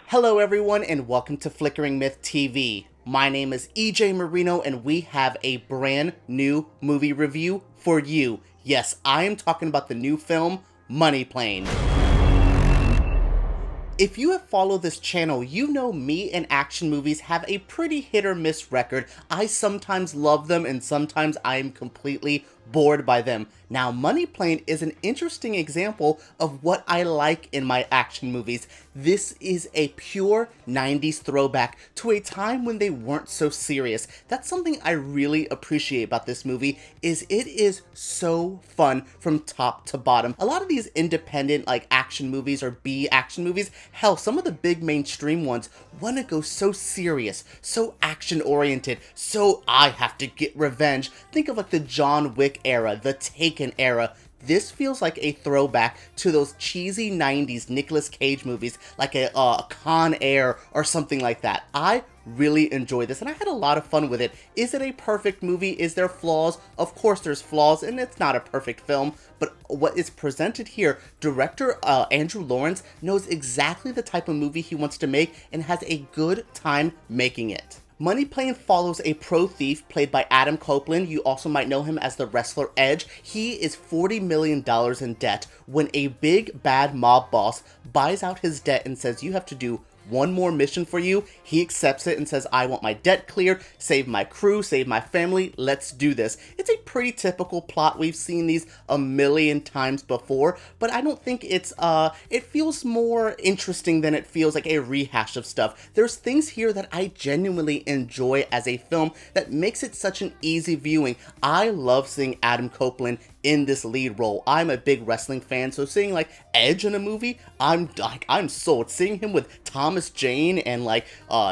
Hello everyone and welcome to Flickering Myth TV. My name is EJ Marino and we have a brand new movie review for you. Yes, I am talking about the new film, Money Plane. If you have followed this channel, you know me and action movies have a pretty hit or miss record. I sometimes love them and sometimes I am completely bored by them. Now, Money Plane is an interesting example of what I like in my action movies. This is a pure 90s throwback to a time when they weren't so serious. That's something I really appreciate about this movie, is it is so fun from top to bottom. A lot of these independent action movies or B action movies, hell, some of the big mainstream ones want to go so serious, so action oriented, so I have to get revenge. Think of the John Wick era, the Taken era. This feels like a throwback to those cheesy 90s Nicolas Cage movies, like a Con Air or something like that. I really enjoy this and I had a lot of fun with it. Is it a perfect movie? Is there flaws? Of course there's flaws and it's not a perfect film, but what is presented here, director Andrew Lawrence knows exactly the type of movie he wants to make and has a good time making it. Money Plane follows a pro thief played by Adam Copeland. You also might know him as the wrestler Edge. He is $40 million in debt when a big bad mob boss buys out his debt and says, you have to do one more mission for you. He accepts it and says, I want my debt cleared, save my crew, save my family, let's do this. It's a pretty typical plot. We've seen these a million times before, but I don't think it's, it feels more interesting than it feels like a rehash of stuff. There's things here that I genuinely enjoy as a film that makes it such an easy viewing. I love seeing Adam Copeland in this lead role. I'm a big wrestling fan, so seeing Edge in a movie, I'm sold. Seeing him with Thomas Jane and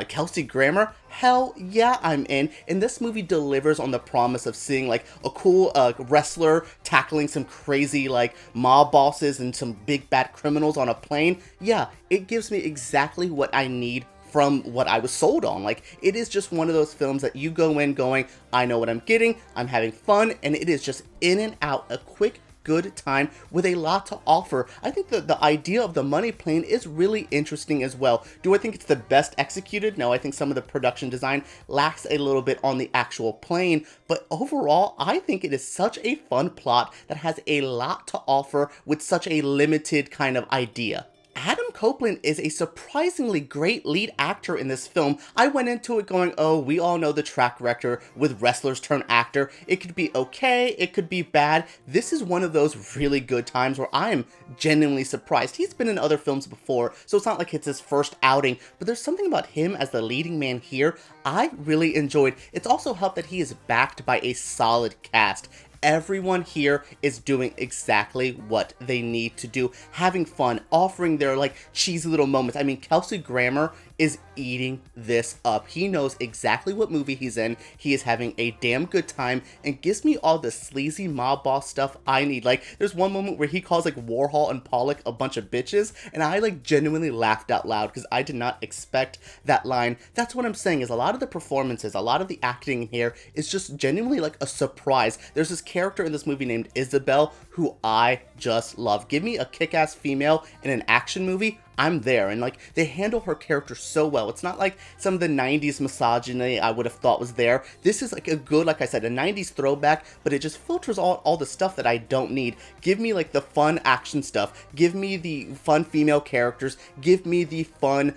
Kelsey Grammer, hell yeah, I'm in. And this movie delivers on the promise of seeing a cool wrestler tackling some crazy mob bosses and some big bad criminals on a plane. Yeah, it gives me exactly what I need from what I was sold on. It is just one of those films that you go in going, I know what I'm getting, I'm having fun, and it is just in and out, a quick, good time with a lot to offer. I think that the idea of the Money Plane is really interesting as well. Do I think it's the best executed? No, I think some of the production design lacks a little bit on the actual plane, but overall, I think it is such a fun plot that has a lot to offer with such a limited kind of idea. Adam Copeland is a surprisingly great lead actor in this film. I went into it going, oh, we all know the track record with wrestlers turn actor. It could be okay, it could be bad. This is one of those really good times where I am genuinely surprised. He's been in other films before, so it's not like it's his first outing, but there's something about him as the leading man here I really enjoyed. It's also helped that he is backed by a solid cast. Everyone here is doing exactly what they need to do, having fun, offering their cheesy little moments. I mean, Kelsey Grammer is eating this up. He knows exactly what movie he's in. He is having a damn good time and gives me all the sleazy mob boss stuff I need. There's one moment where he calls Warhol and Pollock a bunch of bitches, and I genuinely laughed out loud because I did not expect that line. That's what I'm saying, is a lot of the performances, a lot of the acting in here is just genuinely a surprise. There's this character in this movie named Isabel who I just love. Give me a kick-ass female in an action movie, I'm there. And they handle her character so well. It's not like some of the 90s misogyny I would have thought was there. This is a good, like I said, a 90s throwback, but it just filters all the stuff that I don't need. Give me the fun action stuff. Give me the fun female characters. Give me the fun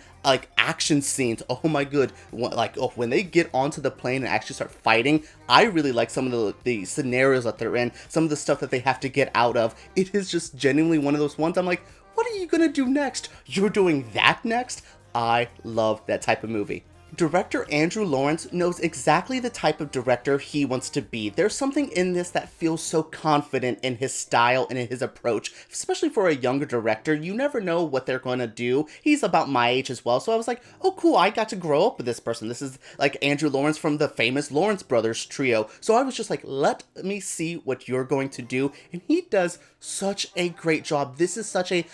action scenes. Oh my good. When they get onto the plane and actually start fighting, I really like some of the scenarios that they're in, some of the stuff that they have to get out of. It is just genuinely one of those ones I'm like, what are you gonna do next? You're doing that next? I love that type of movie. Director Andrew Lawrence knows exactly the type of director he wants to be. There's something in this that feels so confident in his style and in his approach, especially for a younger director. You never know what they're going to do. He's about my age as well, so I was like, oh cool, I got to grow up with this person. This is Andrew Lawrence from the famous Lawrence Brothers trio. So I was just let me see what you're going to do, and he does such a great job. This is such a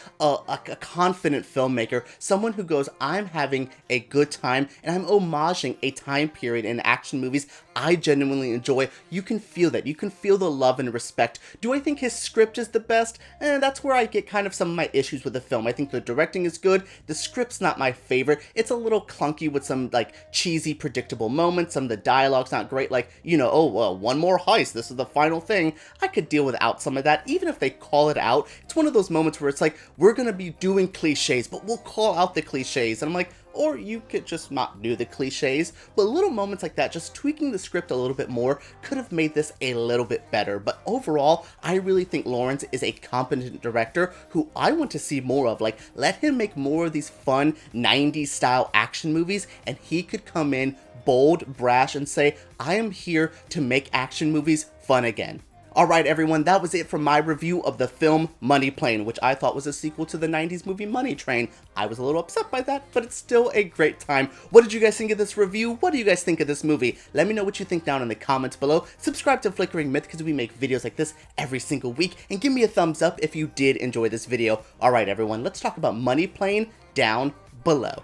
confident filmmaker, someone who goes, I'm having a good time, and I'm homaging a time period in action movies I genuinely enjoy. You can feel that. You can feel the love and respect. Do I think his script is the best? That's where I get kind of some of my issues with the film. I think the directing is good. The script's not my favorite. It's a little clunky with some, like, cheesy, predictable moments. Some of the dialogue's not great. Like, you know, oh, well, one more heist. This is the final thing. I could deal without some of that. Even if they call it out, it's one of those moments where it's like, we're gonna be doing cliches, but we'll call out the cliches. And I'm like, or you could just not do the cliches, but little moments like that, just tweaking the script a little bit more, could have made this a little bit better. But overall, I really think Lawrence is a competent director who I want to see more of. Like, let him make more of these fun 90s style action movies, and he could come in bold, brash, and say, I am here to make action movies fun again. Alright everyone, that was it for my review of the film Money Plane, which I thought was a sequel to the 90s movie Money Train. I was a little upset by that, but it's still a great time. What did you guys think of this review? What do you guys think of this movie? Let me know what you think down in the comments below. Subscribe to Flickering Myth because we make videos like this every single week, and give me a thumbs up if you did enjoy this video. Alright everyone, let's talk about Money Plane down below.